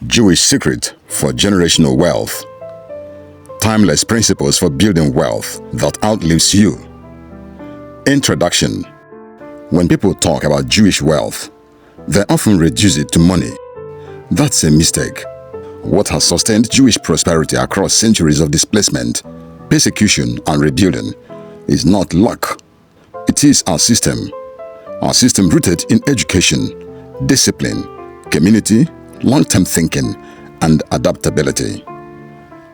Jewish secret for generational wealth. Timeless principles for building wealth that outlives you. Introduction. When people talk about Jewish wealth, they often reduce it to money. That's a mistake. What has sustained Jewish prosperity across centuries of displacement, persecution, and rebuilding is not luck. It is our system. Our system rooted in education, discipline, community, long-term thinking, and adaptability.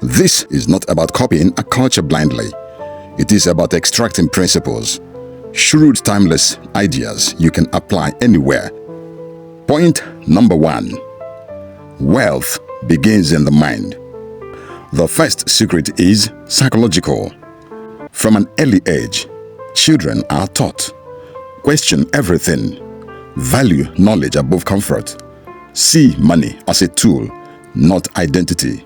This is not about copying a culture blindly. It is about extracting principles, shrewd, timeless ideas you can apply anywhere. Point number 1. Wealth begins in the mind. The first secret is psychological. From an early age, children are taught: question everything, value knowledge above comfort, see money as a tool, not identity.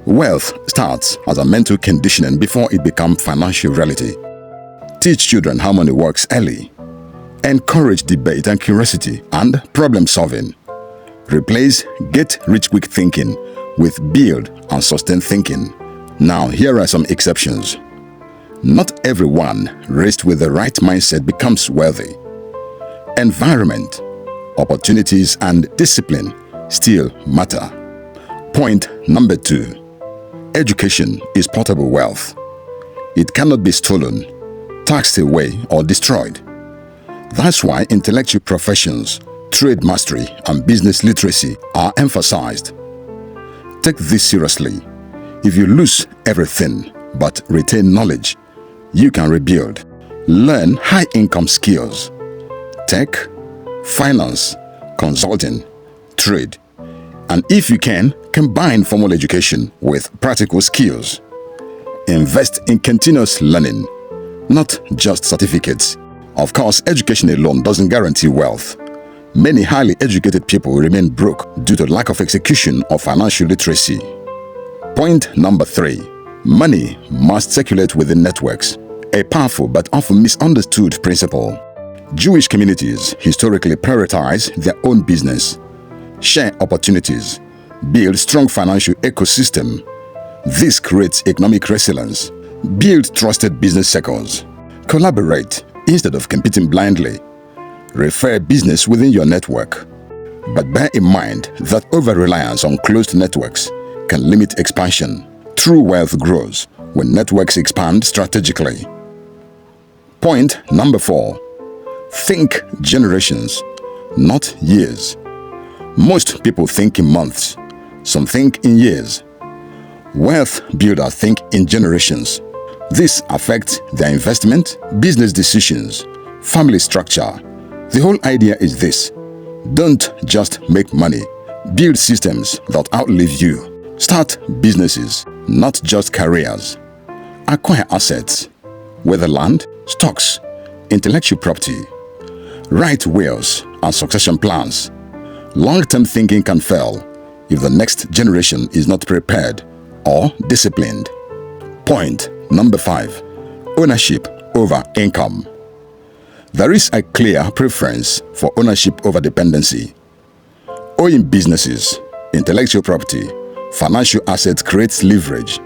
Wealth starts as a mental conditioning before it becomes financial reality. Teach children how money works early. Encourage debate and curiosity and problem solving. Replace get-rich-quick thinking with build and sustain thinking. Now, here are some exceptions. Not everyone raised with the right mindset becomes wealthy. Environment, opportunities, and discipline still matter. Point number 2. Education is portable wealth. It cannot be stolen, taxed away, or destroyed. That's why intellectual professions, trade mastery, and business literacy are emphasized. Take this seriously. If you lose everything but retain knowledge, you can rebuild. Learn high-income skills: tech, finance, consulting, trade. And if you can, combine formal education with practical skills. Invest in continuous learning, not just certificates. Of course, education alone doesn't guarantee wealth. Many highly educated people remain broke due to lack of execution or financial literacy. Point number 3. Money must circulate within networks, a powerful but often misunderstood principle. Jewish communities historically prioritize their own business, share opportunities, build strong financial ecosystem. This creates economic resilience. Build trusted business circles. Collaborate instead of competing blindly. Refer business within your network. But bear in mind that over-reliance on closed networks can limit expansion. True wealth grows when networks expand strategically. Point number 4. Think generations, not years. Most people think in months, some think in years. Wealth builders think in generations. This affects their investment, business decisions, family structure. The whole idea is this: don't just make money, build systems that outlive you. Start businesses, not just careers. Acquire assets, whether land, stocks, intellectual property. Write wills and succession plans. Long-term thinking can fail if the next generation is not prepared or disciplined. Point number 5. Ownership over income. There is a clear preference for ownership over dependency. Owning businesses, intellectual property, financial assets creates leverage.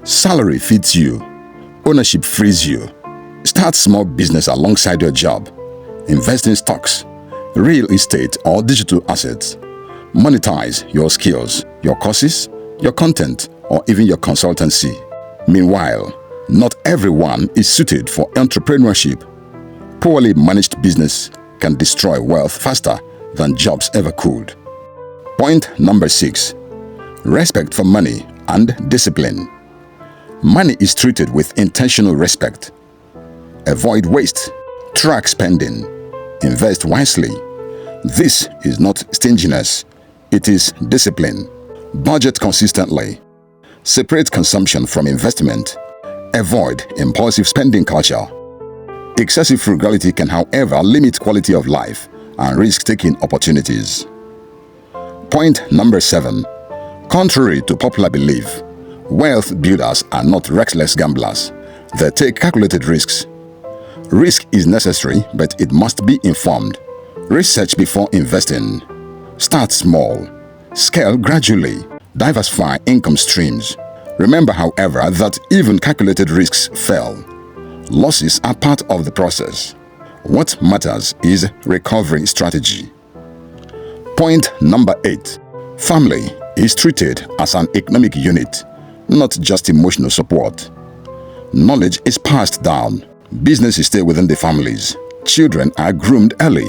Salary feeds you. Ownership frees you. Start small business alongside your job. Invest in stocks, real estate, or digital assets. Monetize your skills, your courses, your content, or even your consultancy. Meanwhile, not everyone is suited for entrepreneurship. Poorly managed business can destroy wealth faster than jobs ever could. Point number 6. Respect for money and discipline. Money is treated with intentional respect. Avoid waste. Track spending. Invest wisely. This is not stinginess. It is discipline. Budget consistently. Separate consumption from investment. Avoid impulsive spending culture. Excessive frugality can, however, limit quality of life and risk-taking opportunities. Point number 7. Contrary to popular belief, wealth builders are not reckless gamblers. They take calculated risks. Risk is necessary, but it must be informed. Research before investing. Start small. Scale gradually. Diversify income streams. Remember, however, that even calculated risks fail. Losses are part of the process. What matters is recovery strategy. Point number 8. Family is treated as an economic unit, not just emotional support. Knowledge is passed down. Businesses stay within the families. Children are groomed early.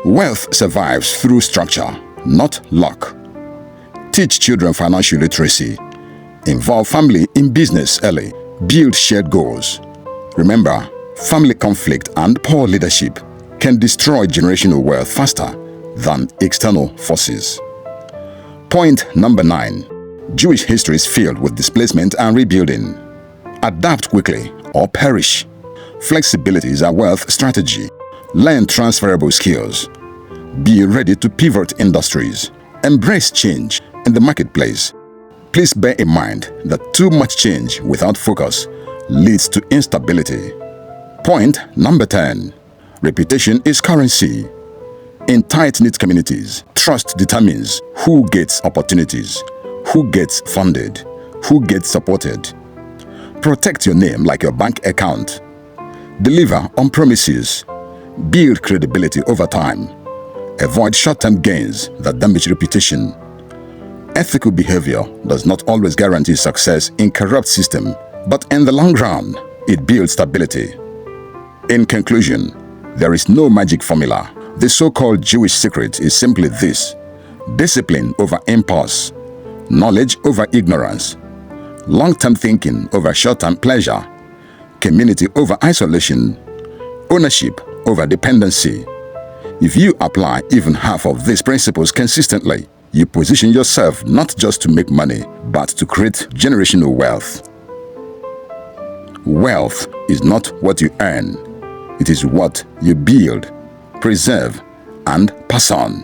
Wealth survives through structure, not luck. Teach children financial literacy. Involve family in business early. Build shared goals. Remember, family conflict and poor leadership can destroy generational wealth faster than external forces. Point number 9. Jewish history is filled with displacement and rebuilding. Adapt quickly or perish. Flexibility is a wealth strategy. Learn transferable skills. Be ready to pivot industries. Embrace change in the marketplace. Please bear in mind that too much change without focus leads to instability. Point number 10. Reputation is currency. In tight-knit communities, trust determines who gets opportunities, who gets funded, who gets supported. Protect your name like your bank account. Deliver on promises. Build credibility over time. Avoid short-term gains that damage reputation. Ethical behavior does not always guarantee success in corrupt system, but in the long run, it builds stability. In conclusion, there is no magic formula. The so-called Jewish secret is simply this: discipline over impulse, knowledge over ignorance, long-term thinking over short-term pleasure, community over isolation, ownership over dependency. If you apply even half of these principles consistently, you position yourself not just to make money, but to create generational wealth. Wealth is not what you earn. It is what you build, preserve, and pass on.